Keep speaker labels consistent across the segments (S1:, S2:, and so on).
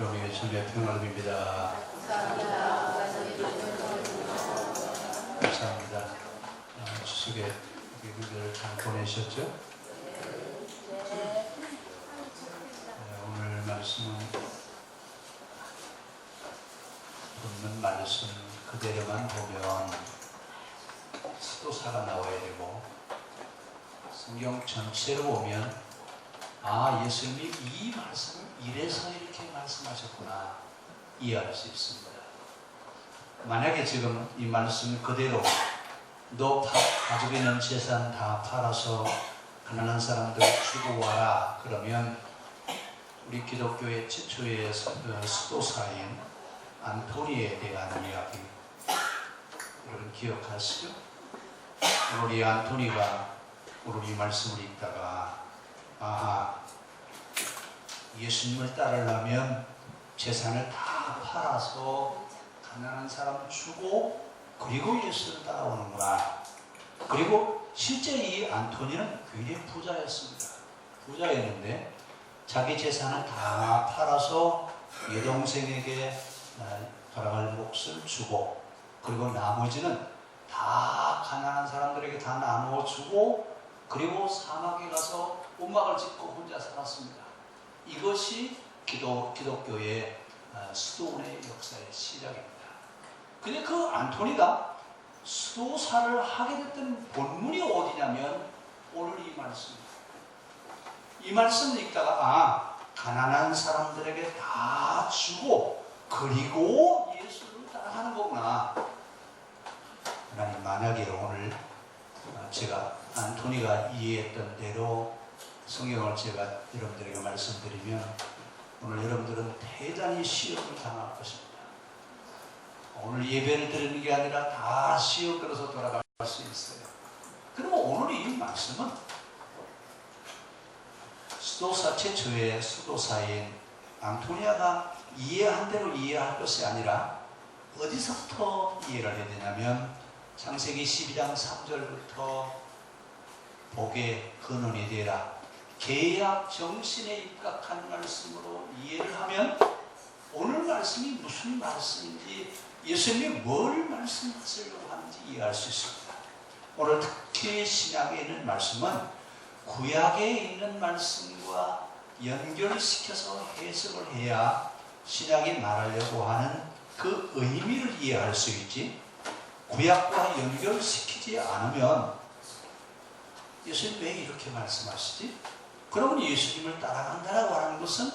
S1: 우리 주님의 평안을 빕니다. 감사합니다. 추석에 미국을 잘 보내셨죠? 오늘 말씀은 본문 말씀 그대로만 보면 수도사가 나와야 되고, 성경 전체로 보면 예수님이 이 말씀을 이래서 이렇게 말씀하셨구나 이해할 수 있습니다. 만약에 지금 이 말씀 그대로 너 가지고 있는 재산 다 팔아서 가난한 사람들 주고 와라 그러면 우리 기독교의 최초의 수도사인 안토니에 대한 이야기 여러분 기억하시죠? 오늘 이 안토니가 오늘 이 말씀을 읽다가 예수님을 따르려면 재산을 다 팔아서 가난한 사람 주고 그리고 예수를 따라오는구나. 그리고 실제 이 안토니는 굉장히 부자였습니다. 부자였는데 자기 재산을 다 팔아서 여동생에게 돌아갈 몫을 주고 그리고 나머지는 다 가난한 사람들에게 다 나누어 주고 그리고 사막에 가서 움막을 짓고 혼자 살았습니다. 이것이 기독교의 수도원의 역사의 시작입니다. 근데 그 안토니가 수도사를 하게 됐던 본문이 어디냐면 오늘 이 말씀입니다. 이 말씀을 읽다가 가난한 사람들에게 다 주고 그리고 예수를 따라가는 거구나. 하나님, 만약에 오늘 제가 안토니가 이해했던 대로 성경을 제가 여러분들에게 말씀드리면 오늘 여러분들은 대단히 시험을 당할 것입니다. 오늘 예배를 드리는 게 아니라 다 시험 들어서 돌아갈 수 있어요. 그러면 오늘 이 말씀은 수도사 최초의 수도사인 안토니아가 이해한 대로 이해할 것이 아니라 어디서부터 이해를 해야 되냐면 창세기 12장 3절부터 복의 근원이 되라 계약 정신에 입각한 말씀으로 이해를 하면 오늘 말씀이 무슨 말씀인지 예수님이 뭘 말씀하시려고 하는지 이해할 수 있습니다. 오늘 특히 신약에 있는 말씀은 구약에 있는 말씀과 연결시켜서 해석을 해야 신약이 말하려고 하는 그 의미를 이해할 수 있지, 구약과 연결시키지 않으면 예수님 왜 이렇게 말씀하시지? 그러면 예수님을 따라간다라고 하는 것은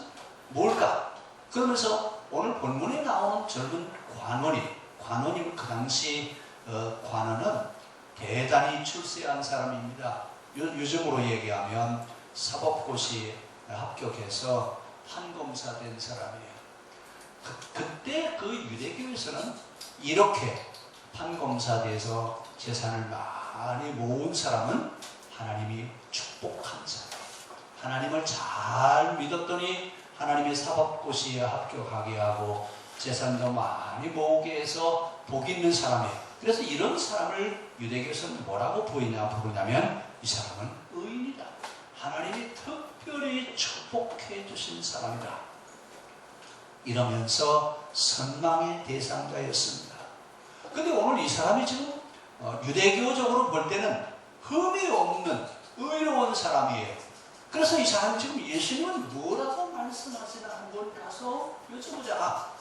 S1: 뭘까? 그러면서 오늘 본문에 나오는 젊은 관원이면 그 당시 관원은 대단히 출세한 사람입니다. 요즘으로 얘기하면 사법고시에 합격해서 판검사 된 사람이에요. 그때 그 유대교에서는 이렇게 판검사 돼서 재산을 많이 모은 사람은 하나님이 축복한 사람, 하나님을 잘 믿었더니 하나님의 사법고시에 합격하게 하고 재산도 많이 모으게 해서 복 있는 사람이에요. 그래서 이런 사람을 유대교에서는 뭐라고 부르냐면 이 사람은 의인이다, 하나님이 특별히 축복해 주신 사람이다 이러면서 선망의 대상자였습니다. 근데 오늘 이 사람이 지금 유대교적으로 볼 때는 흠이 없는 의로운 사람이에요. 그래서 이 사람이 지금 예수님은 뭐라고 말씀하시나 한번 가서 여쭤보자.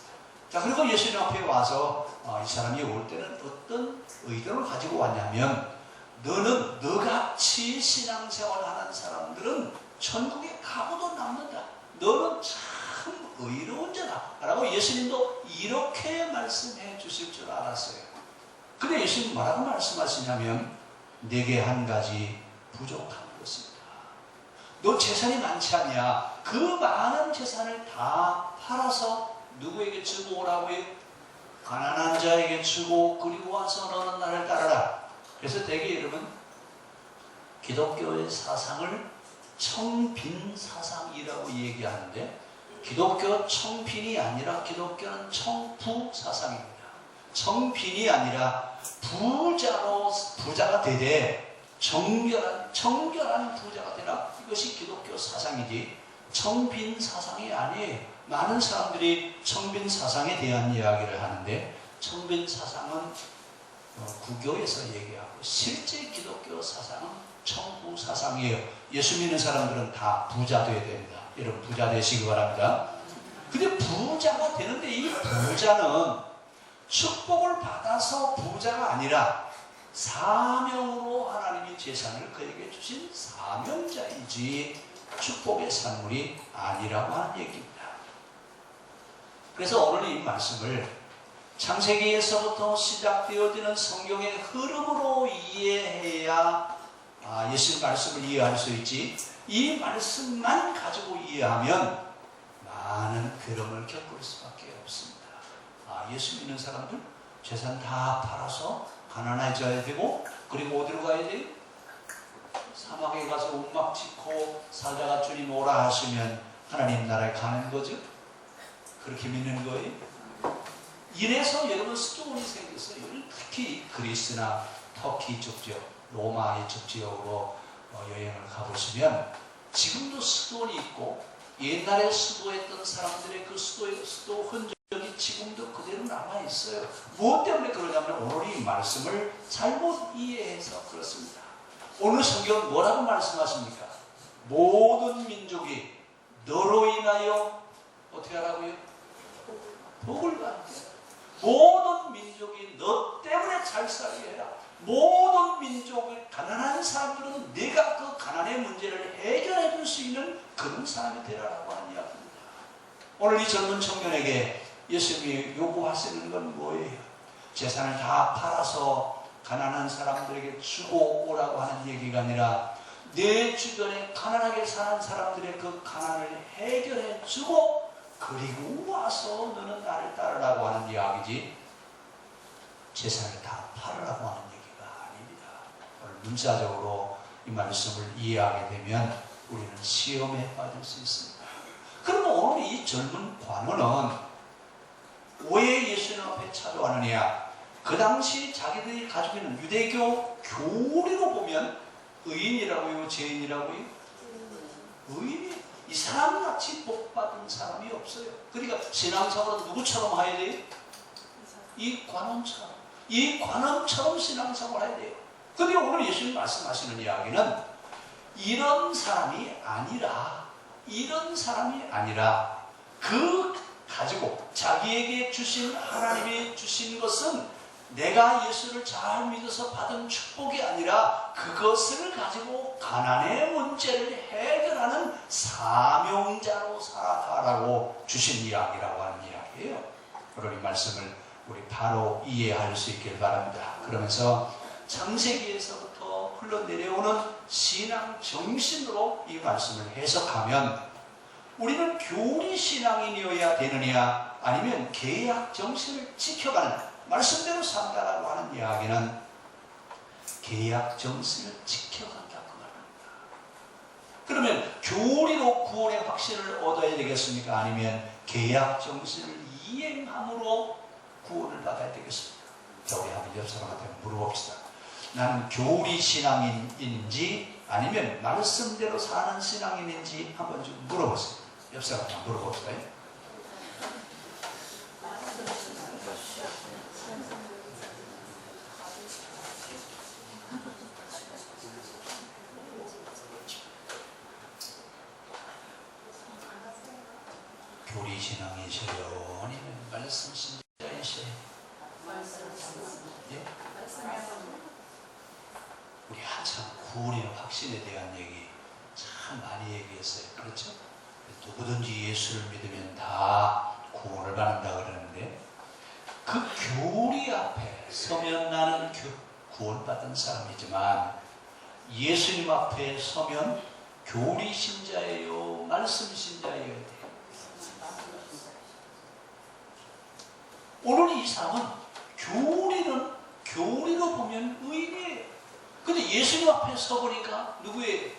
S1: 자, 그리고 예수님 앞에 와서 이 사람이 올 때는 어떤 의도를 가지고 왔냐면 너는 너같이 신앙생활하는 사람들은 천국에 가고도 남는다. 너는 참 의로운 자다 라고 예수님도 이렇게 말씀해 주실 줄 알았어요. 근데 예수님 뭐라고 말씀하시냐면 내게 한 가지 부족한 것입니다. 너 재산이 많지 않냐? 그 많은 재산을 다 팔아서 누구에게 주고 오라고 해? 가난한 자에게 주고 그리고 와서 너는 나를 따르라. 그래서 대개 여러분 기독교의 사상을 청빈 사상이라고 얘기하는데 기독교 청빈이 아니라 기독교는 청부 사상입니다. 청빈이 아니라 부자가 되되 정결한 부자가 되라. 이것이 기독교 사상이지 청빈 사상이 아니에요. 많은 사람들이 청빈 사상에 대한 이야기를 하는데, 청빈 사상은 구교에서 얘기하고 실제 기독교 사상은 청구 사상이에요. 예수 믿는 사람들은 다 부자 되어야 됩니다. 여러분 부자 되시기 바랍니다. 근데 부자가 되는데 이 부자는 축복을 받아서 부자가 아니라 사명으로 하나님이 재산을 그에게 주신 사명자이지 축복의 산물이 아니라고 하는 얘기입니다. 그래서 오늘 이 말씀을 창세기에서부터 시작되어지는 성경의 흐름으로 이해해야 예수님 말씀을 이해할 수 있지, 이 말씀만 가지고 이해하면 많은 괴로움을 겪을 수밖에 없습니다. 예수 믿는 사람들 재산 다 팔아서 가난해져야 되고, 그리고 어디로 가야 돼요? 사막에 가서 움막 짓고 살다가 주님 오라 하시면 하나님 나라에 가는 거죠. 그렇게 믿는 거예요. 이래서 여러분 수도원이 생겼어요. 특히 그리스나 터키 쪽 지역, 로마 이쪽 지역으로 여행을 가보시면 지금도 수도원이 있고, 옛날에 수도했던 사람들의 그 수도 흔적이 지금도 그대로 남아있어요. 무엇 때문에 그러냐면 오늘 이 말씀을 잘못 이해해서 그렇습니다. 오늘 성경은 뭐라고 말씀하십니까? 모든 민족이 너로 인하여 어떻게 하라고요? 복을 받게. 모든 민족이 너 때문에 잘 살게 해라. 모든 민족의 가난한 사람들은 내가 그 가난의 문제를 해결해 줄 수 있는 그런 사람이 되라라고 하는 이야기입니다. 오늘 이 젊은 청년에게 예수님이 요구하시는 건 뭐예요? 재산을 다 팔아서 가난한 사람들에게 주고 오라고 하는 얘기가 아니라 내 주변에 가난하게 사는 사람들의 그 가난을 해결해 주고 그리고 와서 너는 나를 따르라고 하는 이야기지, 재산을 다 팔으라고 하는 얘기가 아닙니다. 오늘 문자적으로 이 말씀을 이해하게 되면 우리는 시험에 빠질 수 있습니다. 그러면 오늘 이 젊은 관원은 왜 예수님 앞에 찾아왔느냐? 그 당시 자기들이 가지고 있는 유대교 교리로 보면 의인이라고요? 죄인이라고요? 의인이. 이 사람같이 복받은 사람이 없어요. 그러니까 신앙생활은 누구처럼 해야 돼요? 이 관원처럼. 이 관원처럼 신앙생활을 해야 돼요. 그런데 오늘 예수님 말씀하시는 이야기는 이런 사람이 아니라 그 가지고 자기에게 주신, 하나님이 주신 것은 내가 예수를 잘 믿어서 받은 축복이 아니라 그것을 가지고 가난의 문제를 해결하는 사명자로 살아가라고 주신 이야기라고 하는 이야기예요. 그런 이 말씀을 우리 바로 이해할 수 있길 바랍니다. 그러면서 창세기에서부터 흘러내려오는 신앙 정신으로 이 말씀을 해석하면 우리는 교리 신앙인이어야 되느냐, 아니면 계약 정신을 지켜가는 말씀대로 산다라고 하는 이야기는 계약 정신을 지켜간다고 말합니다. 그러면 교리로 구원의 확신을 얻어야 되겠습니까? 아니면 계약 정신을 이행함으로 구원을 받아야 되겠습니까? 자, 우리 한번 옆 사람한테 물어봅시다. 나는 교리 신앙인인지 아니면 말씀대로 사는 신앙인인지 한번 좀 물어보세요. 옆 사람한테 물어봅시다. 교리 신앙이시요? 아니면 말씀 신자이시요? 예? 우리 한참 구원의 확신에 대한 얘기 참 많이 얘기했어요. 그렇죠? 누구든지 예수를 믿으면 다 구원을 받는다 그러는데, 그 교리 앞에 서면 나는 구원받은 사람이지만 예수님 앞에 서면 교리 신자예요? 말씀 신자예요? 오늘 이 사람은 교리로 보면 의인이에요. 근데 예수님 앞에 서보니까 누구예요?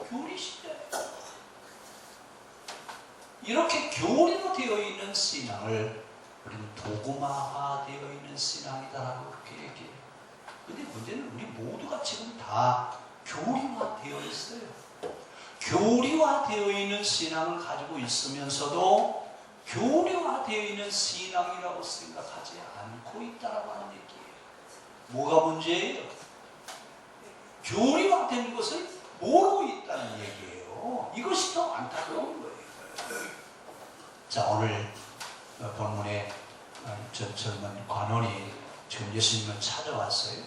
S1: 교리 신자예요. 이렇게 교리로 되어 있는 신앙을 우리는 도구마화 되어 있는 신앙이다라고 그렇게 얘기해요. 근데 문제는 우리 모두가 지금 다 교리화 되어 있어요. 교리화되어 있는 신앙을 가지고 있으면서도 교리화되어 있는 신앙이라고 생각하지 않고 있다라고 하는 얘기예요. 뭐가 문제예요? 교리화된 것을 모르고 있다는 얘기예요. 이것이 더 안타까운 거예요. 자, 오늘 본문에 젊은 관원이 지금 예수님을 찾아왔어요.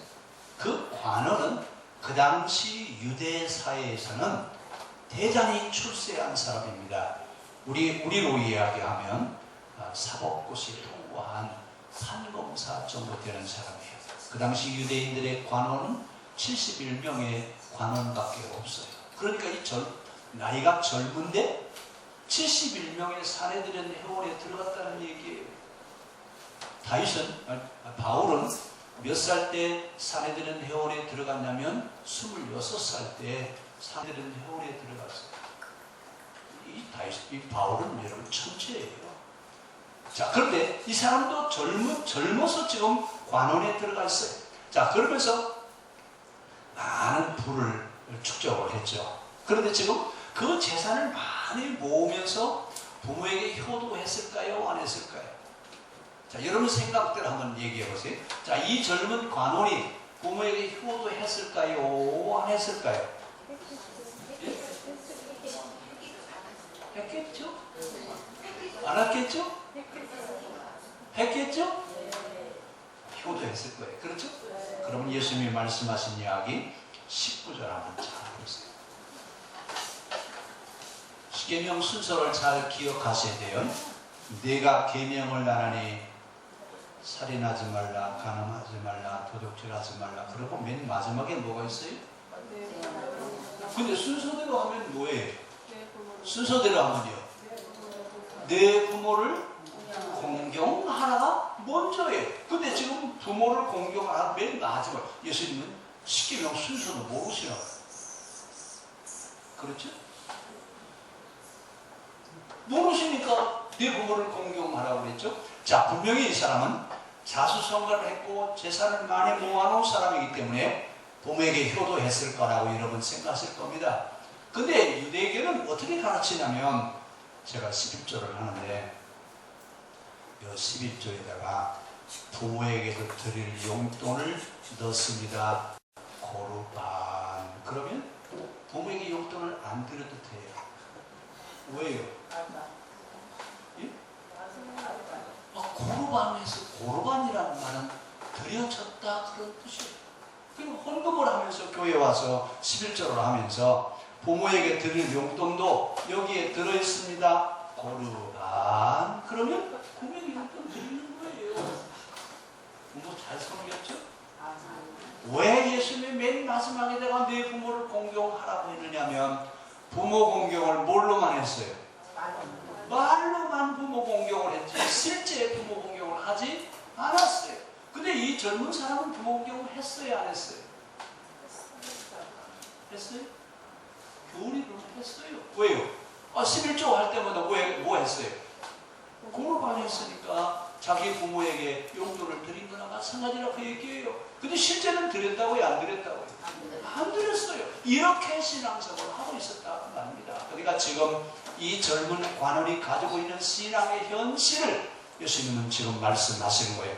S1: 그 관원은 그 당시 유대 사회에서는 대단히 출세한 사람입니다. 우리로 이야기하면 사법고시 통과한 판검사 정도 되는 사람이에요. 그 당시 유대인들의 관원은 71명의 관원밖에 없어요. 그러니까 이 나이가 젊은데 71명의 사내들은 회원에 들어갔다는 얘기예요. 바울은 몇 살 때 사내들은 회원에 들어갔냐면 26살 때 사내들은 회원에 들어갔어요. 이 바울은 여러분 천재예요. 자, 그런데 이 사람도 젊어서 지금 관원에 들어가 있어요. 자, 그러면서 많은 부를 축적을 했죠. 그런데 지금 그 재산을 많이 모으면서 부모에게 효도했을까요? 안 했을까요? 자, 여러분 생각대로 한번 얘기해 보세요. 자, 이 젊은 관원이 부모에게 효도했을까요? 안 했을까요? 예? 했겠죠? 안 했겠죠? 했겠죠? 효도했을 거예요. 그렇죠? 그러면 예수님이 말씀하신 이야기 19절 한번 잘 보세요. 계명 순서를 잘 기억하셔야 돼요. 내가 계명을 나누니 살인하지 말라, 간음하지 말라, 도둑질하지 말라. 그리고 맨 마지막에 뭐가 있어요? 근데 순서대로 하면 뭐예요? 순서대로 하면요, 내 부모를 공경하라가 먼저예요. 근데 지금 부모를 공경하라 맨 마지막. 예수님은 십계명 순서도 모르시나 봐요. 그렇죠? 모르시니까 내 부모를 공경하라고 그랬죠. 자, 분명히 이 사람은 자수성가를 했고 재산을 많이 모아놓은 사람이기 때문에 부모에게 효도했을 거라고 여러분 생각하실 겁니다. 근데 유대교는 어떻게 가르치냐면, 제가 11조를 하는데 이 11조에다가 부모에게도 드릴 용돈을 넣습니다. 고르반. 그러면 부모에게 용돈을 안 드려도 돼요. 왜요? 예? 고르반에서, 고르반이라는 말은 드려졌다 그런 뜻이에요. 그리고 헌금을 하면서 교회 와서 11조를 하면서 부모에게 드릴 용돈도 여기에 들어있습니다. 고르반. 그러면 부모에게 용돈 드리는 거예요. 부모 잘 섬겼죠? 왜 예수님이 맨 마지막에다가 내 부모를 공경하라고 했느냐면, 부모 공경을 뭘로만 했어요? 말로만 부모 공경을 했지 실제 부모 공경을 하지 않았어요. 근데 이 젊은 사람은 부모 공경을 했어요, 안 했어요? 했어요? 교리를 했어요. 왜요? 11조 할 때마다 뭐 했어요? 고르반 했으니까 자기 부모에게 용돈을 드린 거나 마찬가지라고 얘기해요. 근데 실제는 드렸다고요? 안 드렸다고요? 안 드렸어요. 이렇게 신앙생활을 하고 있었다고 말입니다. 그러니까 지금 이 젊은 관원이 가지고 있는 신앙의 현실을 예수님은 지금 말씀하시는 거예요.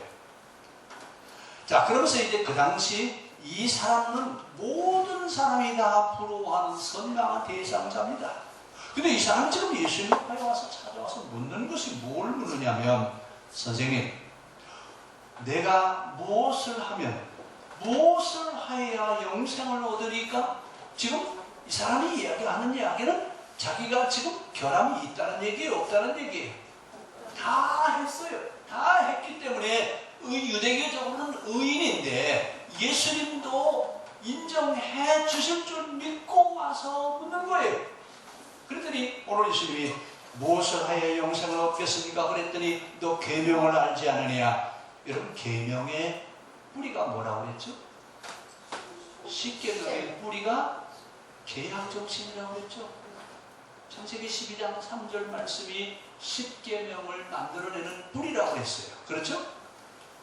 S1: 자, 그러면서 이제 그 당시 이 사람은 모든 사람이 다 부러워하는 선량한 대상자입니다. 근데 이 사람은 지금 예수님 앞에 와서 찾아와서 묻는 것이 뭘 묻느냐면, 선생님, 내가 무엇을 하면, 무엇을 하여야 영생을 얻으리까? 지금 이 사람이 이야기하는 이야기는 자기가 지금 결함이 있다는 얘기예요, 없다는 얘기예요? 다 했어요. 다 했기 때문에 유대교적으로는 의인인데 예수님도 인정해 주실 줄 믿고 와서 묻는 거예요. 그랬더니 오늘 예수님이 무엇을 하여 영생을 얻겠습니까? 그랬더니 너 계명을 알지 않느냐? 여러분, 계명의 뿌리가 뭐라고 그랬죠? 십계명의 뿌리가 계약정신이라고 그랬죠. 창세기 12장 3절 말씀이 십계명을 만들어내는 뿌리라고 했어요. 그렇죠?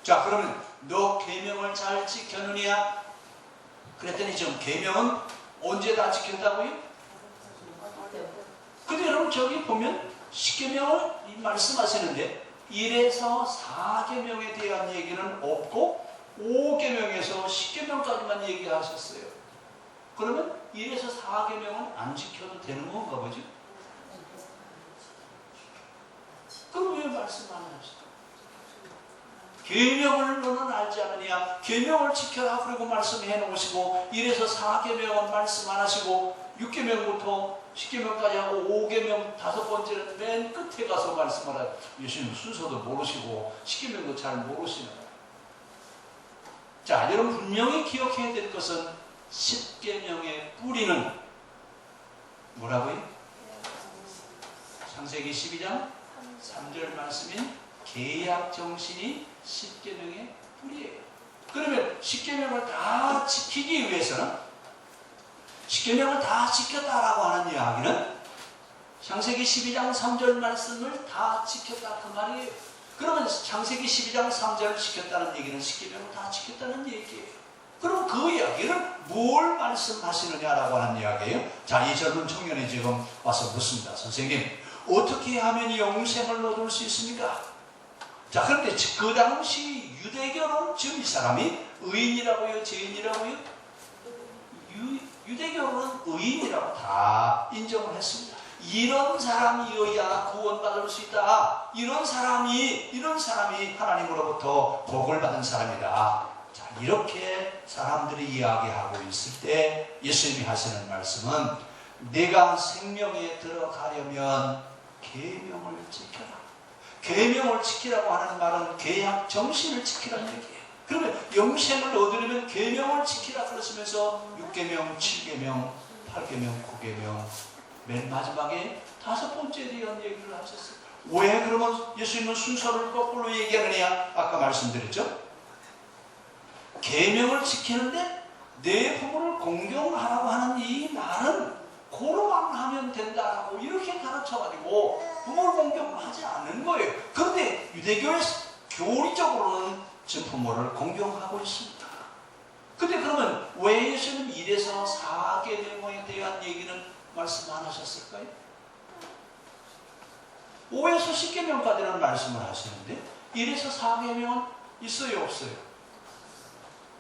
S1: 자, 그러면 너 계명을 잘 지켰느냐? 그랬더니 지금 계명은 언제 다 지켰다고요? 근데 여러분 저기 보면 십계명을 말씀하시는데 1에서 4계명에 대한 얘기는 없고 5계명에서 10계명까지만 얘기하셨어요. 그러면 1에서 4계명은 안 지켜도 되는 건가 보죠? 그럼 왜 말씀 안 하셨어요? 계명을 너는 알지 않느냐? 계명을 지켜라 그러고 말씀해 놓으시고 1에서 4계명은 말씀 안 하시고 6계명부터 10계명까지 하고 5계명 5번째는 맨 끝에 가서 말씀을 하요. 예수님 순서도 모르시고 10계명도 잘 모르시는 거예요. 자, 여러분 분명히 기억해야 될 것은 10계명의 뿌리는 뭐라고요? 창세기 12장 3절 말씀인 계약 정신이 10계명의 뿌리예요. 그러면 10계명을 다 지키기 위해서는 10계명을 다 지켰다라고 하는 이야기는 창세기 12장 3절 말씀을 다 지켰다 그 말이에요. 그러면 창세기 12장 3절을 지켰다는 얘기는 10계명을 다 지켰다는 얘기예요. 그럼 그 이야기를 뭘 말씀하시느냐라고 하는 이야기예요. 자, 이 젊은 청년이 지금 와서 묻습니다. 선생님, 어떻게 하면 영생을 얻을 수 있습니까? 자, 그런데 그 당시 유대교는 지금 이 사람이 의인이라고요? 죄인이라고요? 유대교는 의인이라고 다 인정을 했습니다. 이런 사람이어야 구원받을 수 있다. 이런 사람이 하나님으로부터 복을 받은 사람이다. 자, 이렇게 사람들이 이야기하고 있을 때 예수님이 하시는 말씀은 내가 생명에 들어가려면 계명을 지켜라. 계명을 지키라고 하는 말은 계약 정신을 지키라는 얘기예요. 그러면 영생을 얻으려면 계명을 지키라 그러시면서 6계명, 7계명, 8계명, 9계명 맨 마지막에 5번째에 대한 얘기를 하셨어요. 왜 그러면 예수님은 순서를 거꾸로 얘기하느냐? 아까 말씀드렸죠? 계명을 지키는데 내 부모를 공경하라고 하는 이 말은 고로만 하면 된다라고 이렇게 가르쳐가지고 부모를 공경하지 않는 거예요. 그런데 유대교에서 교리적으로는 지금 부모를 공경하고 있습니다. 근데 그러면 왜 예수님 1에서 4계명에 대한 얘기는 말씀 안 하셨을까요? 5에서 10계명까지는 말씀을 하시는데 1에서 4계명은 있어요, 없어요?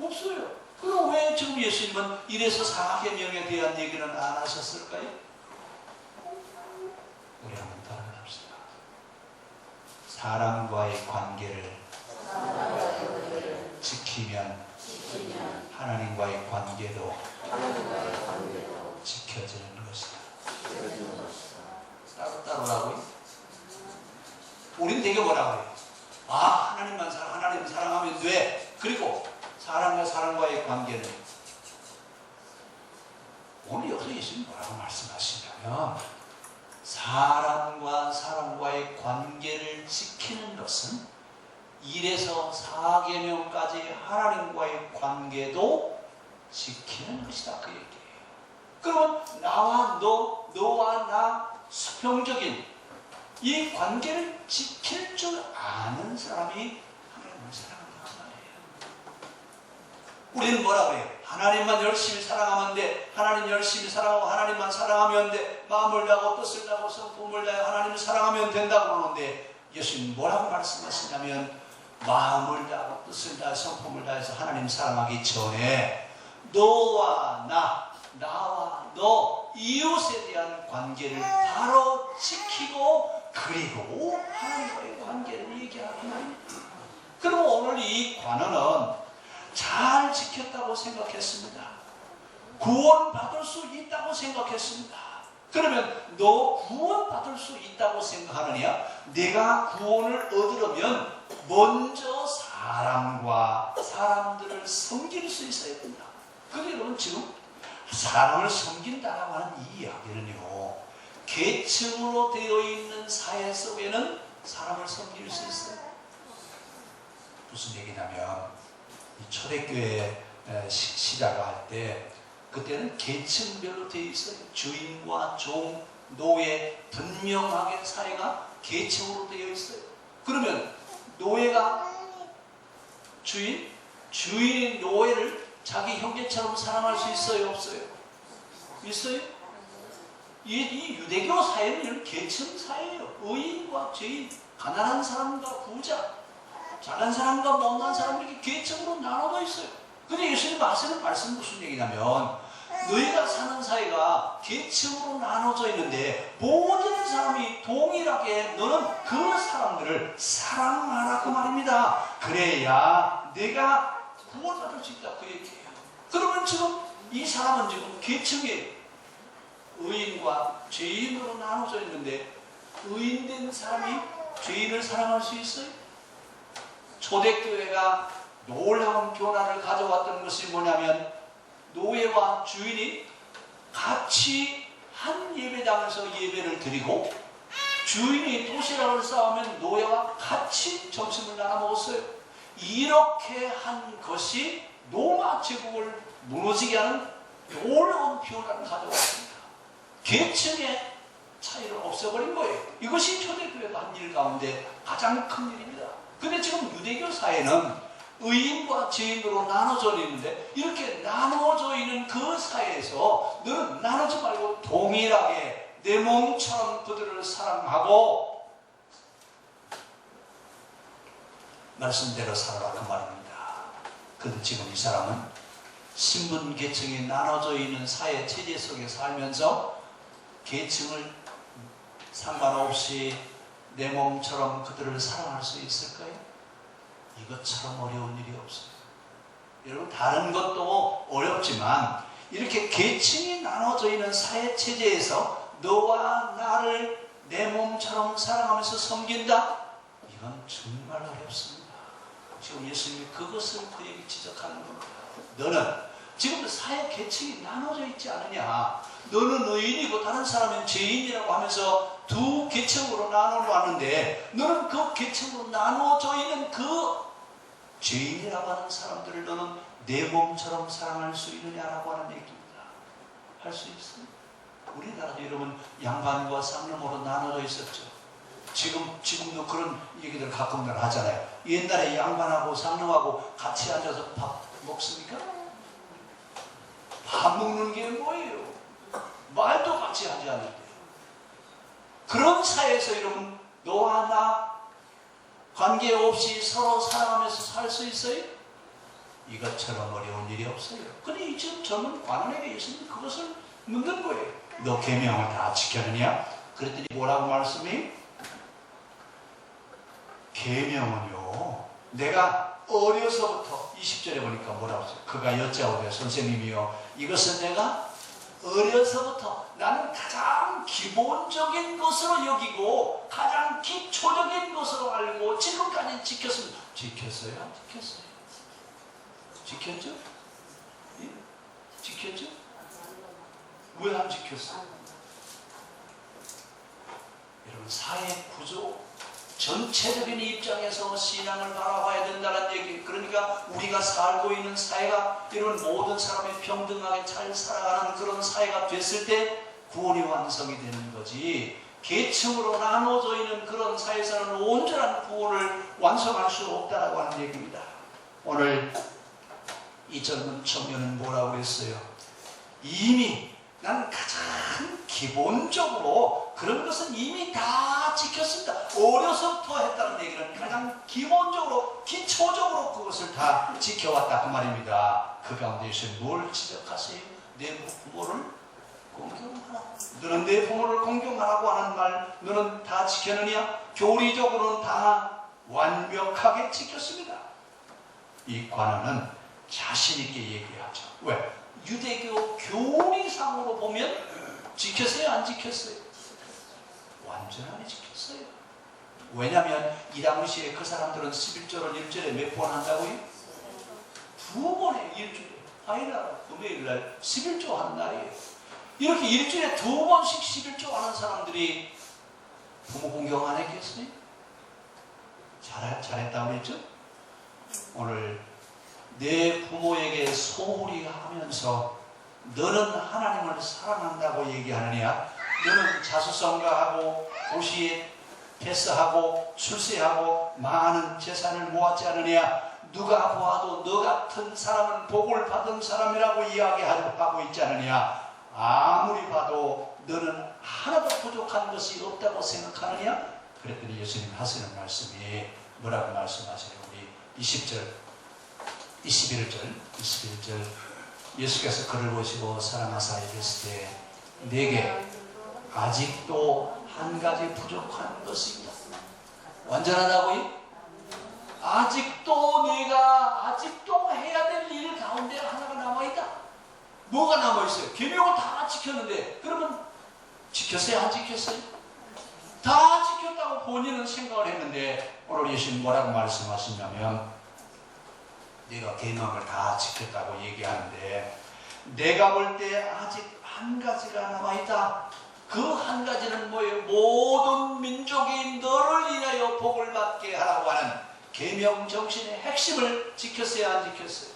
S1: 없어요. 그럼 왜 지금 예수님은 1에서 4계명에 대한 얘기는 안 하셨을까요? 우리 한번 따라합시다. 사람과의 관계를 지키면 하나님과의 관계도 지켜지는 것이다. 따로따로라고요? 우린 되게 뭐라고 해요? 하나님 사랑하면 돼. 그리고 사람과 사람과의 관계는 오늘 여기서 예수님 뭐라고 말씀하시냐면 사람과 사람과의 관계를 지키는 것은 1에서 4계명까지 하나님과의 관계도 지키는 것이다. 그 얘기예요. 그러면 나와 너와 나 수평적인 이 관계를 지킬 줄 아는 사람이 하나님을 사랑한다는 말이에요. 우리는 뭐라고 해요? 하나님만 열심히 사랑하면 돼. 하나님 열심히 사랑하고 하나님만 사랑하면 돼. 마음을 다하고 뜻을 다하고 성품을 다해 하나님을 사랑하면 된다고 그러는데 예수님 뭐라고 말씀하시냐면 마음을 다하고 뜻을 다해 성품을 다해서 하나님 사랑하기 전에 너와 나와 너 이웃에 대한 관계를 바로 지키고 그리고 하나님과의 관계를 얘기하는 말입니다. 그리고 오늘 이 관원은 잘 지켰다고 생각했습니다. 구원받을 수 있다고 생각했습니다. 그러면 너 구원받을 수 있다고 생각하느냐? 내가 구원을 얻으려면 먼저 사람들을 섬길 수 있어야 된다. 그게 여러분 지금 사람을 섬긴다라고 하는 이 이야기는요, 계층으로 되어 있는 사회 속에는 사람을 섬길 수 있어요. 무슨 얘기냐면 이 초대교회 시작할 때 그때는 계층별로 되어 있어요. 주인과 종, 노예 분명하게 사회가 계층으로 되어 있어요. 그러면 노예가 주인이 노예를 자기 형제처럼 사랑할 수 있어요, 없어요? 있어요? 이 유대교 사회는 이런 계층 사회예요. 의인과 죄인, 가난한 사람과 부자, 잘난 사람과 못난 사람, 이렇게 계층으로 나눠져 있어요. 근데 예수님 하시는 말씀 무슨 얘기냐면, 너희가 사는 사회가 계층으로 나눠져 있는데 모든 사람이 동일하게 너는 그 사람들을 사랑하라 그 말입니다. 그래야 내가 구원받을 수 있다 그 얘기예요. 그러면 지금 이 사람은 지금 계층에 의인과 죄인으로 나눠져 있는데, 의인된 사람이 죄인을 사랑할 수 있어요? 초대교회가 놀라운 변화를 가져왔던 것이 뭐냐면, 노예와 주인이 같이 한 예배당에서 예배를 드리고, 주인이 도시락을 싸우면 노예와 같이 점심을 나눠 먹었어요. 이렇게 한 것이 로마 제국을 무너지게 하는 놀라운 변화를 가져왔습니다. 계층의 차이를 없애버린 거예요. 이것이 초대교회가 한 일 가운데 가장 큰 일입니다. 근데 지금 유대교 사회는 의인과 죄인으로 나눠져 있는데, 이렇게 나눠져 있는 그 사회에서 너는 나누지 말고 동일하게 내 몸처럼 그들을 사랑하고 말씀대로 살아라 그 말입니다. 그런데 지금 이 사람은 신분 계층이 나눠져 있는 사회 체제 속에 살면서 계층을 상관없이 내 몸처럼 그들을 사랑할 수 있을까요? 이것처럼 어려운 일이 없어요. 여러분, 다른 것도 어렵지만 이렇게 계층이 나눠져 있는 사회 체제에서 너와 나를 내 몸처럼 사랑하면서 섬긴다? 이건 정말 어렵습니다. 지금 예수님이 그것을 그에게 지적하는 겁니다. 너는 지금 사회 계층이 나눠져 있지 않느냐? 너는 의인이고 다른 사람은 죄인이라고 하면서 두 계층으로 나눠놨는데, 너는 그 계층으로 나눠져 있는 그 죄인이라고 하는 사람들을 너는 내 몸처럼 사랑할 수 있느냐라고 하는 얘기입니다. 할 수 있어요? 우리나라도 여러분 양반과 쌍놈으로 나눠져 있었죠. 지금도 그런 얘기들 가끔들 하잖아요. 옛날에 양반하고 쌍놈하고 같이 앉아서 밥 먹습니까? 밥 먹는 게 뭐예요? 말도 같이 하지 않는데. 그런 사회에서 여러분 너와 나 관계없이 서로 사랑하면서 살 수 있어요? 이것처럼 어려운 일이 없어요. 근데 지금 젊은 관원에게 예수님이 그것을 묻는 거예요. 너 계명을 다 지켰느냐? 그랬더니 뭐라고 말씀이? 계명은요, 내가 어려서부터 20절에 보니까 뭐라고 했어요? 그가 여짜오되 선생님이요, 이것은 내가 어려서부터 나는 가장 기본적인 것으로 여기고 가장 기초적인 것으로 알고 지금까지 지켰습니다. 지켰어요? 안 지켰어요? 지켰죠? 예? 지켰죠? 왜 안 지켰어요? 여러분, 사회 구조 전체적인 입장에서 신앙을 바라봐야 된다는 얘기. 그러니까 우리가 살고 있는 사회가 이런 모든 사람이 평등하게 잘 살아가는 그런 사회가 됐을 때 구원이 완성이 되는 거지, 계층으로 나눠져 있는 그런 사회에서는 온전한 구원을 완성할 수 없다고 하는 얘기입니다. 오늘 이 젊은 청년은 뭐라고 그랬어요? 이미 난 가장 기본적으로 그런 것은 이미 다 지켰습니다. 어려서부터 했다는 얘기는 가장 기본적으로 기초적으로 그것을 다 지켜왔다 그 말입니다. 그 가운데서 뭘 지적하세요? 내 부모를 공경하라. 너는 내 부모를 공경하라고 하는 말 너는 다 지켰느냐? 교리적으로는 다 완벽하게 지켰습니다. 이 관원은 자신 있게 얘기하죠. 왜? 유대교 교리상으로 보면 지켰어요? 안 지켰어요? 완전하게 지켰어요. 왜냐하면 이 당시에 그 사람들은 11조를 일주일에 몇 번 한다고요? 2번에 일주일에, 화요일날, 금요일날 11조 하는 날이에요. 이렇게 일주일에 2번씩 11조 하는 사람들이 부모 공경 안 했겠어요? 잘했다고 했죠? 오늘 내 부모에게 소홀히 하면서 너는 하나님을 사랑한다고 얘기하느냐? 너는 자수성가하고 도시에 패스하고 출세하고 많은 재산을 모았지 않느냐? 누가 보아도 너 같은 사람은 복을 받은 사람이라고 이야기하고 있지 않느냐? 아무리 봐도 너는 하나도 부족한 것이 없다고 생각하느냐? 그랬더니 예수님 하시는 말씀이 뭐라고 말씀하세요? 우리 20절, 21절 예수께서 그를 보시고 사랑하사 이르시되 내게 아직도 한 가지 부족한 것이 있다. 완전하다고요? 아직도 내가 해야 될 일 가운데 하나가 남아있다. 뭐가 남아있어요? 계명을 다 지켰는데 그러면 지켰어요? 안 지켰어요? 다 지켰다고 본인은 생각을 했는데 오늘 예수님 뭐라고 말씀하시냐면 내가 계명을 다 지켰다고 얘기하는데 내가 볼 때 아직 한 가지가 남아있다. 그 한 가지는 뭐예요? 모든 민족이 너를 인하여 복을 받게 하라고 하는 계명 정신의 핵심을 지켰어야 안 지켰어요?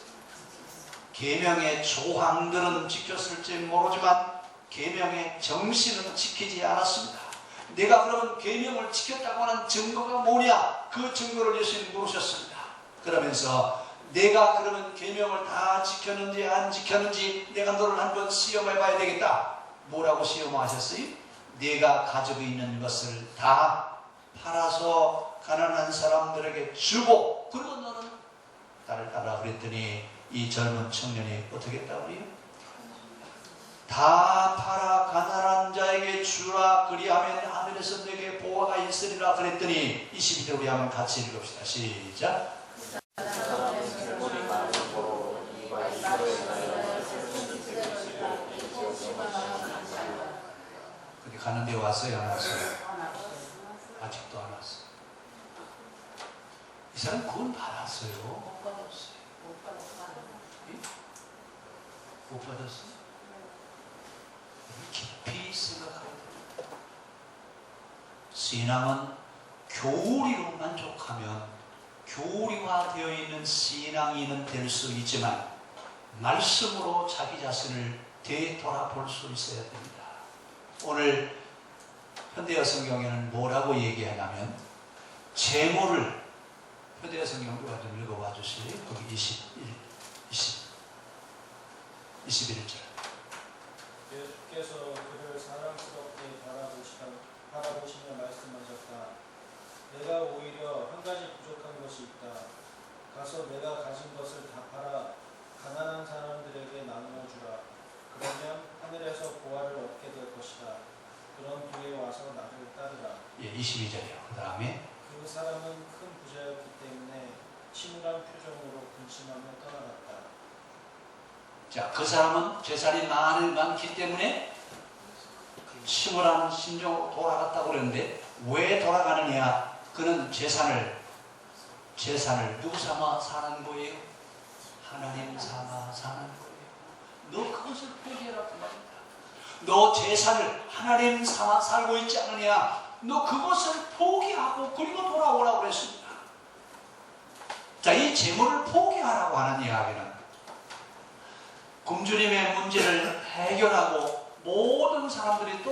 S1: 계명의 조항들은 지켰을지 모르지만 계명의 정신은 지키지 않았습니다. 내가 그러면 계명을 지켰다고 하는 증거가 뭐냐? 그 증거를 예수님 물으셨습니다. 그러면서 내가 그러면 계명을 다 지켰는지 안 지켰는지 내가 너를 한번 시험해 봐야 되겠다. 뭐라고 시험하셨어요? 내가 가지고 있는 것을 다 팔아서 가난한 사람들에게 주고 그리고 너는 나를 따라 그랬더니 이 젊은 청년이 어떻게 했다고 그래요? 다 팔아 가난한 자에게 주라 그리하면 하늘에서 내게 보화가 있으리라 그랬더니 22절 우리 한번 같이 읽읍시다. 시작. 그렇게 가는데 왔어요? 안 왔어요? 아직도 안 왔어요. 이 사람 구원 받았어요? 못 받았어요? 못 받았어요? 깊이 생각해야 됩니다. 신앙은 교리로 만족하면 교리화되어 있는 신앙인은 될 수 있지만 말씀으로 자기 자신을 되돌아볼 수 있어야 됩니다. 오늘 현대어 성경에는 뭐라고 얘기하냐면 재물을 현대어 성경 누가 좀 읽어봐 주시죠. 거기 21절
S2: 예수께서 그를 사랑스럽게 바라보시며 말씀하셨다. 내가 오히려 한 가지 부족한 것이 있다. 가서 내가 가진 것을 다 팔아 가난한 사람들에게 나누어 주라. 그러면 하늘에서 보화를 얻게 될 것이다. 그런 뒤에 와서 나를 따르라.
S1: 예, 22절이요. 그 다음에
S2: 그 사람은 큰 부자였기 때문에 침울한 표정으로 근심하며 떠나갔다.
S1: 자, 그 사람은 재산이 많기 때문에 침울한 심정으로 돌아갔다고 그러는데 왜 돌아가느냐? 그는 재산을 누구 삼아 사는 거예요? 하나님 삼아 사는 거예요. 너 그것을 포기해라 그 말입니다. 너 재산을 하나님 삼아 살고 있지 않느냐? 너 그것을 포기하고 그리고 돌아오라고 그랬습니다. 자, 이 재물을 포기하라고 하는 이야기는 굶주림의 문제를 해결하고 모든 사람들이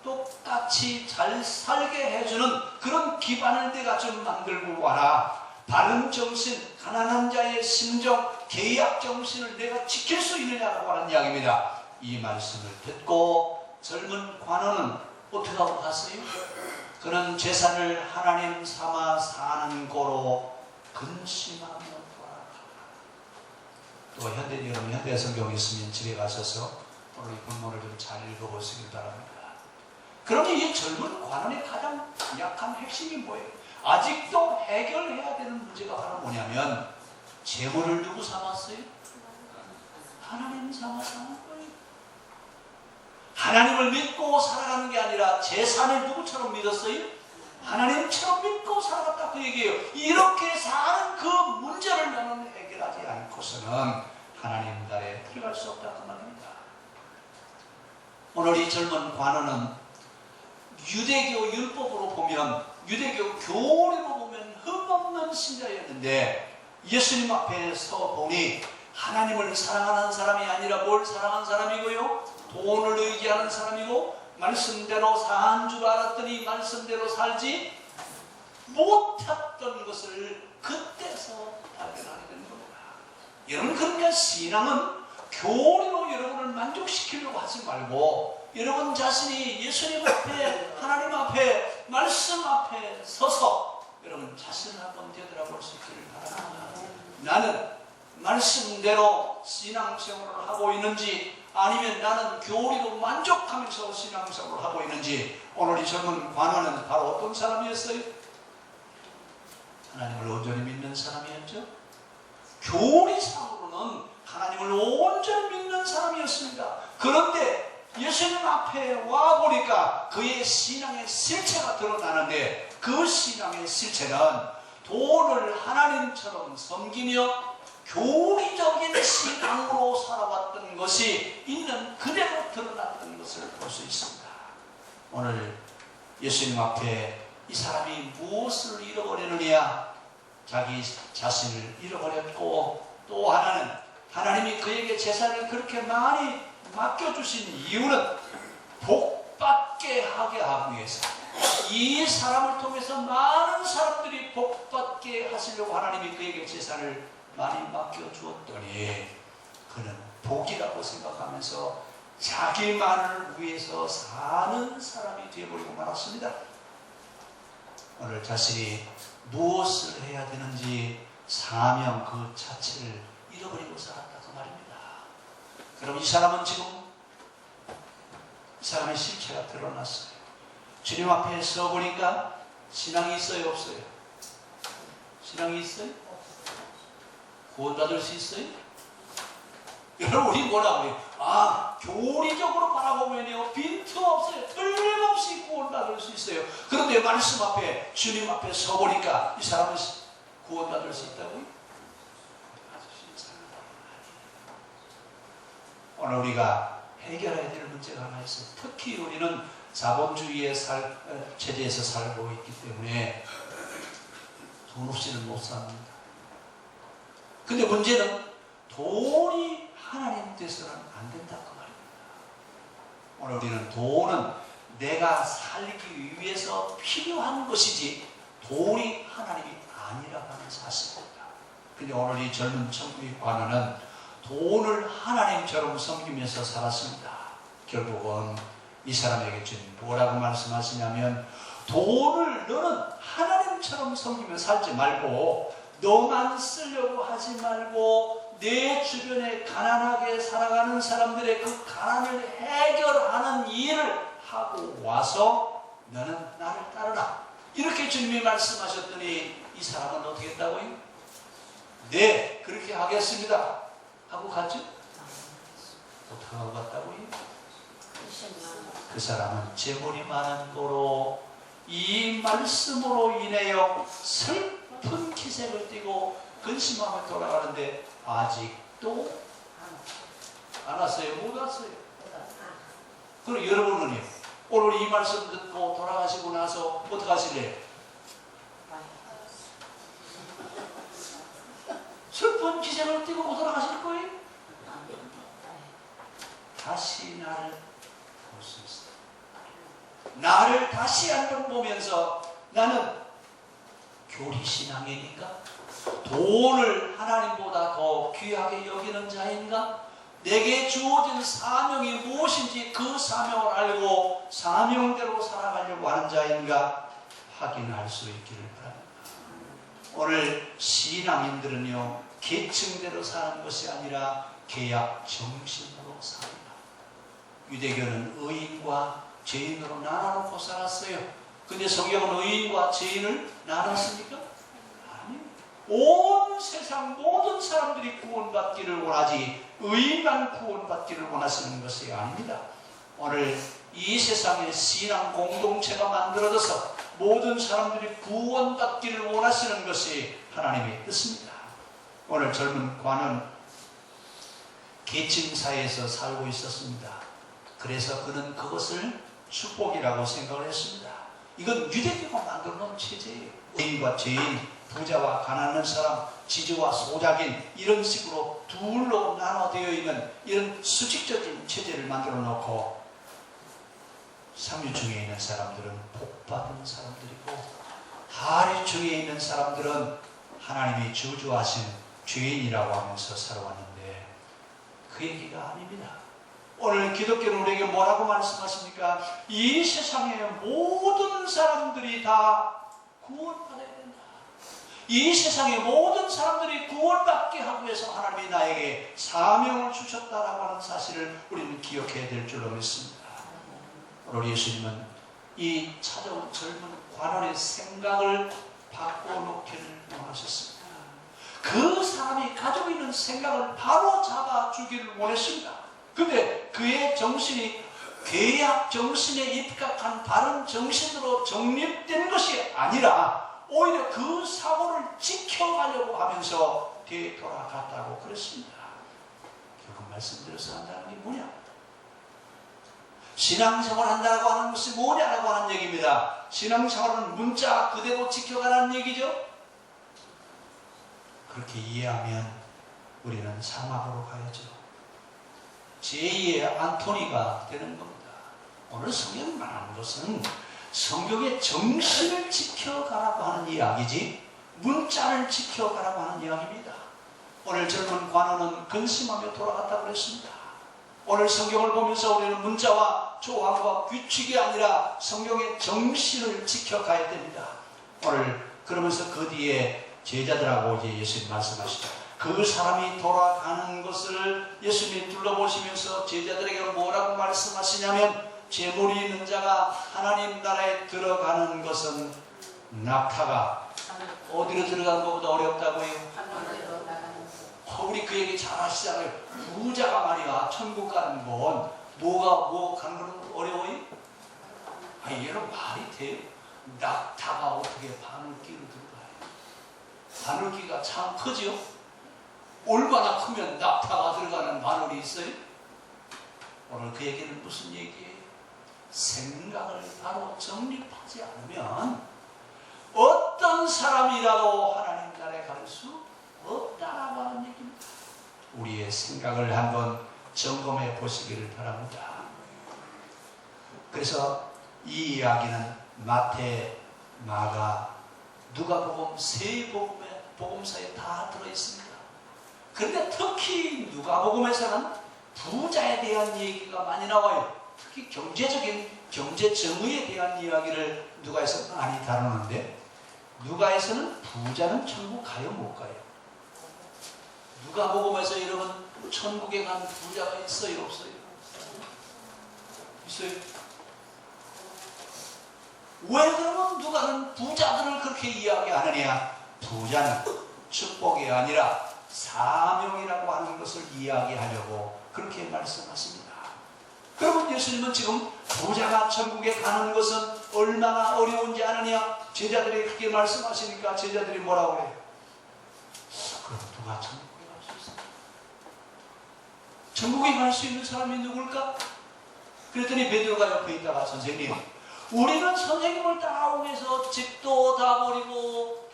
S1: 똑같이 잘 살게 해주는 그런 기반을 내가 좀 만들고 와라. 바른 정신, 가난한 자의 심정, 계약 정신을 내가 지킬 수 있느냐라고 하는 이야기입니다. 이 말씀을 듣고 젊은 관원은 어떻게 하고 갔어요? 그는 재산을 하나님 삼아 사는 거로 근심하며 돌아가. 또 여러분 현대 성경이 있으면 집에 가셔서 오늘 이 본문을 좀 잘 읽어보시길 바랍니다. 그러면 이 젊은 관원의 가장 약한 핵심이 뭐예요? 아직도 해결해야 되는 문제가 하나 뭐냐면 재물을 누구 삼았어요? 하나님 삼아 사는 거예요. 하나님을 믿고 살아가는 게 아니라 재산을 누구처럼 믿었어요? 하나님처럼 믿고 살아갔다 그 얘기예요. 이렇게 사는 그 문제를 나는 해결하지 않고서는 하나님 나라에 들어갈 수 없다 그 말입니다. 오늘 이 젊은 관원은 유대교 율법으로 보면 유대교 교리로 보면 흠없는 신자였는데 예수님 앞에 서 보니 하나님을 사랑하는 사람이 아니라 뭘 사랑하는 사람이고요? 돈을 의지하는 사람이고 말씀대로 사는 줄 알았더니 말씀대로 살지 못했던 것을 그때서 발견하게 되는 겁니다. 여러분, 그러니까 신앙은 교리로 여러분을 만족시키려고 하지 말고 여러분 자신이 예수님 앞에, 하나님 앞에, 말씀 앞에 서서 여러분 자신을 한번 되돌아볼 수 있기를 바랍니다. 나는 말씀대로 신앙생활을 하고 있는지 아니면 나는 교리로 만족하면서 신앙생활을 하고 있는지. 오늘 이 젊은 관원은 바로 어떤 사람이었어요? 하나님을 온전히 믿는 사람이었죠. 교리상으로는 하나님을 온전히 믿는 사람이었습니다. 그런데 예수님 앞에 와보니까 그의 신앙의 실체가 드러나는데, 그 신앙의 실체는 돈을 하나님처럼 섬기며 교리적인 신앙으로 살아왔던 것이 있는 그대로 드러났던 것을 볼 수 있습니다. 오늘 예수님 앞에 이 사람이 무엇을 잃어버리느냐? 자기 자신을 잃어버렸고, 또 하나는 하나님이 그에게 재산을 그렇게 많이 맡겨주신 이유는 복받게 하게 하기 위해서, 이 사람을 통해서 많은 사람들이 복받게 하시려고 하나님이 그에게 재산을 많이 맡겨주었더니 그는 복이라고 생각하면서 자기만을 위해서 사는 사람이 되어버리고 말았습니다. 오늘 자신이 무엇을 해야 되는지 사명 그 자체를 잃어버리고 살았다고 말입니다. 그럼 이 사람은 지금 이 사람의 실체가 드러났어요. 주님 앞에 서보니까 신앙이 있어요, 없어요? 신앙이 있어요? 구원받을 수 있어요? 여러분, 우리 뭐라고 해요? 교리적으로 바라보면요, 빈틈없어요. 틀림없이 구원받을 수 있어요. 그런데 말씀 앞에, 주님 앞에 서보니까 이 사람은 구원받을 수 있다고요? 오늘 우리가 해결해야 될 문제가 하나 있어요. 특히 우리는 자본주의의 체제에서 살고 있기 때문에 돈 없이는 못 삽니다. 근데 문제는 돈이 하나님 돼서는 안 된다 그 말입니다. 오늘 우리는 돈은 내가 살기 위해서 필요한 것이지 돈이 하나님이 아니라고 하는 사실입니다. 근데 오늘 이 젊은 청구의 관원은 돈을 하나님처럼 섬기면서 살았습니다. 결국은 이 사람에게 주님 뭐라고 말씀하시냐면, 돈을 너는 하나님처럼 섬기며 살지 말고, 너만 쓰려고 하지 말고 내 주변에 가난하게 살아가는 사람들의 그 가난을 해결하는 일을 하고 와서 너는 나를 따르라. 이렇게 주님이 말씀하셨더니 이 사람은 어떻게 했다고요? 네, 그렇게 하겠습니다 하고 갔죠? 어떻게 하고 갔다고요? 그 사람은 재물이 많은 거로 이 말씀으로 인하여 슬픈 기색을 띠고 근심하며 돌아가는데 아직도 안 왔어요? 못 왔어요? 그럼 여러분은요? 오늘 이 말씀 듣고 돌아가시고 나서 어떻게 하실래요? 슬픈 기색을 띠고 돌아가실 거예요? 다시 나를 볼 수 있어요. 나를 다시 한번 보면서 나는 교리신앙인인가? 돈을 하나님보다 더 귀하게 여기는 자인가? 내게 주어진 사명이 무엇인지 그 사명을 알고 사명대로 살아가려고 하는 자인가? 확인할 수 있기를 바랍니다. 오늘 신앙인들은요, 계층대로 사는 것이 아니라 계약 정신으로 삽니다. 유대교는 의인과 죄인으로 나눠놓고 살았어요. 근데 성경은 의인과 죄인을 나눴습니까? 아니요. 온 세상 모든 사람들이 구원받기를 원하지 의인만 구원받기를 원하시는 것이 아닙니다. 오늘 이 세상에 신앙 공동체가 만들어져서 모든 사람들이 구원받기를 원하시는 것이 하나님의 뜻입니다. 오늘 젊은 관은 계층사회에서 살고 있었습니다. 그래서 그는 그것을 축복이라고 생각을 했습니다. 이건 유대교가 만들어 놓은 체제예요. 의인과 죄인, 부자와 가난한 사람, 지주와 소작인, 이런 식으로 둘로 나눠되어 있는 이런 수직적인 체제를 만들어 놓고 상류층에 있는 사람들은 복받은 사람들이고 하류층에 있는 사람들은 하나님이 저주하신 죄인이라고 하면서 살아왔는데, 그 얘기가 아닙니다. 오늘 기독교는 우리에게 뭐라고 말씀하십니까? 이 세상의 모든 사람들이 다 구원받아야 된다. 이 세상의 모든 사람들이 구원받게 하기 위해서 하나님이 나에게 사명을 주셨다라고 하는 사실을 우리는 기억해야 될 줄로 믿습니다. 오늘 예수님은 이 찾아온 젊은 관원의 생각을 바꿔놓기를 원하셨습니다. 그 사람이 가지고 있는 생각을 바로 잡아주기를 원했습니다. 근데 그의 정신이 괴약 정신에 입각한 다른 정신으로 정립된 것이 아니라 오히려 그 사고를 지켜가려고 하면서 되돌아갔다고 그랬습니다. 결국 말씀드려서 한다는 게 뭐냐? 신앙생활 한다고 하는 것이 뭐냐라고 하는 얘기입니다. 신앙생활은 문자 그대로 지켜가라는 얘기죠. 그렇게 이해하면 우리는 사막으로 가야죠. 제2의 안토니가 되는 겁니다. 오늘 성경이 말하는 것은 성경의 정신을 지켜가라고 하는 이야기지 문자를 지켜가라고 하는 이야기입니다. 오늘 젊은 관원은 근심하며 돌아갔다고 그랬습니다. 오늘 성경을 보면서 우리는 문자와 조항과 규칙이 아니라 성경의 정신을 지켜가야 됩니다. 오늘 그러면서 그 뒤에 제자들하고 이제 예수님 말씀하시죠. 그 사람이 돌아가는 것을 예수님이 둘러보시면서 제자들에게 뭐라고 말씀하시냐면 재물이 있는 자가 하나님 나라에 들어가는 것은 낙타가 어디로 들어가는 것보다 어렵다고요? 우리 그 얘기 잘 하시잖아요. 부자가 말이야 천국 가는 건 뭐 가는 건 어려워요? 아니 얘는 말이 돼요? 낙타가 어떻게 바늘기로 들어가요? 바늘기가 참 크죠? 얼마나 크면 낙타가 들어가는 바늘이 있어요? 오늘 그 얘기는 무슨 얘기예요? 생각을 바로 정립하지 않으면 어떤 사람이라도 하나님 나라에 갈 수 없다라고 하는 얘기입니다. 우리의 생각을 한번 점검해 보시기를 바랍니다. 그래서 이 이야기는 마태, 마가, 누가복음 세 복음서에 다 들어있습니다. 그런데 특히 누가복음에서는 부자에 대한 얘기가 많이 나와요. 특히 경제적인 경제 정의에 대한 이야기를 누가에서 많이 다루는데 누가에서는 부자는 천국 가요 못 가요? 누가복음에서 여러분 천국에 간 부자가 있어요 없어요? 있어요? 왜 그러면 누가는 부자들을 그렇게 이야기하느냐? 부자는 축복이 아니라 사명이라고 하는 것을 이야기하려고 그렇게 말씀하십니다. 그러면 예수님은 지금 부자가 천국에 가는 것은 얼마나 어려운지 아느냐? 제자들이 그렇게 말씀하시니까 제자들이 뭐라고 그래요? 그럼 누가 천국에 갈 수 있을까? 천국에 갈 수 있는 사람이 누굴까? 그랬더니 베드로가 옆에 있다가 선생님 우리는 선생님을 따라오면서 집도 다 버리고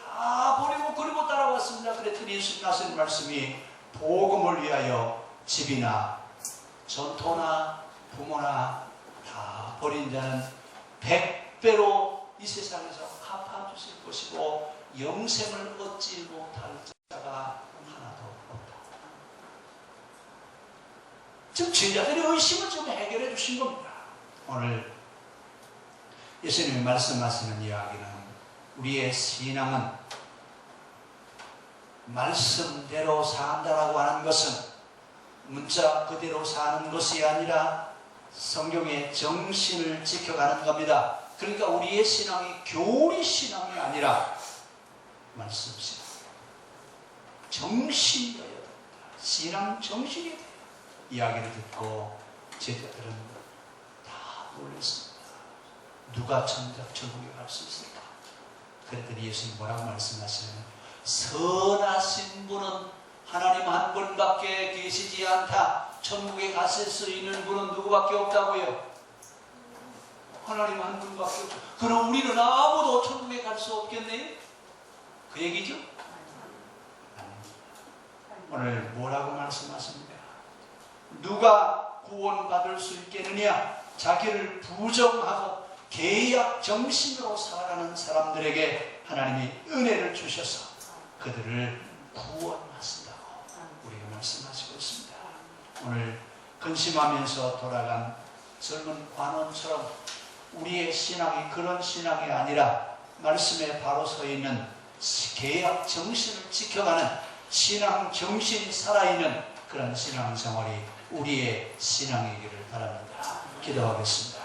S1: 그리고 따라왔습니다. 그랬더니 예수님 하시는 말씀이 복음을 위하여 집이나 전토나 부모나 다 버린 자는 100배로 이 세상에서 갚아주실 것이고 영생을 얻지 못할 자가 하나도 없다. 지금 제자들의 의심을 좀 해결해 주신 겁니다. 오늘 예수님이 말씀하시는 이야기는 우리의 신앙은 말씀대로 산다라고 하는 것은 문자 그대로 사는 것이 아니라 성경의 정신을 지켜가는 겁니다. 그러니까 우리의 신앙이 교리 신앙이 아니라 말씀 신앙, 정신이어야 됩니다. 신앙 정신이 돼요. 이야기를 듣고 제자들은 다 놀랐습니다. 누가 천국에 갈 수 있을까? 그랬더니 예수님 뭐라고 말씀하시냐면 선하신 분은 하나님 한 분밖에 계시지 않다. 천국에 가실 수 있는 분은 누구밖에 없다고요? 하나님 한 분밖에 없다. 그럼 우리는 아무도 천국에 갈 수 없겠네요? 그 얘기죠? 오늘 뭐라고 말씀하십니까? 누가 구원받을 수 있겠느냐? 자기를 부정하고 계약 정신으로 살아가는 사람들에게 하나님이 은혜를 주셔서 그들을 구원하신다고 우리가 말씀하시고 있습니다. 오늘 근심하면서 돌아간 젊은 관원처럼 우리의 신앙이 그런 신앙이 아니라 말씀에 바로 서 있는 계약 정신을 지켜가는 신앙 정신이 살아있는 그런 신앙 생활이 우리의 신앙이기를 바랍니다. 기도하겠습니다.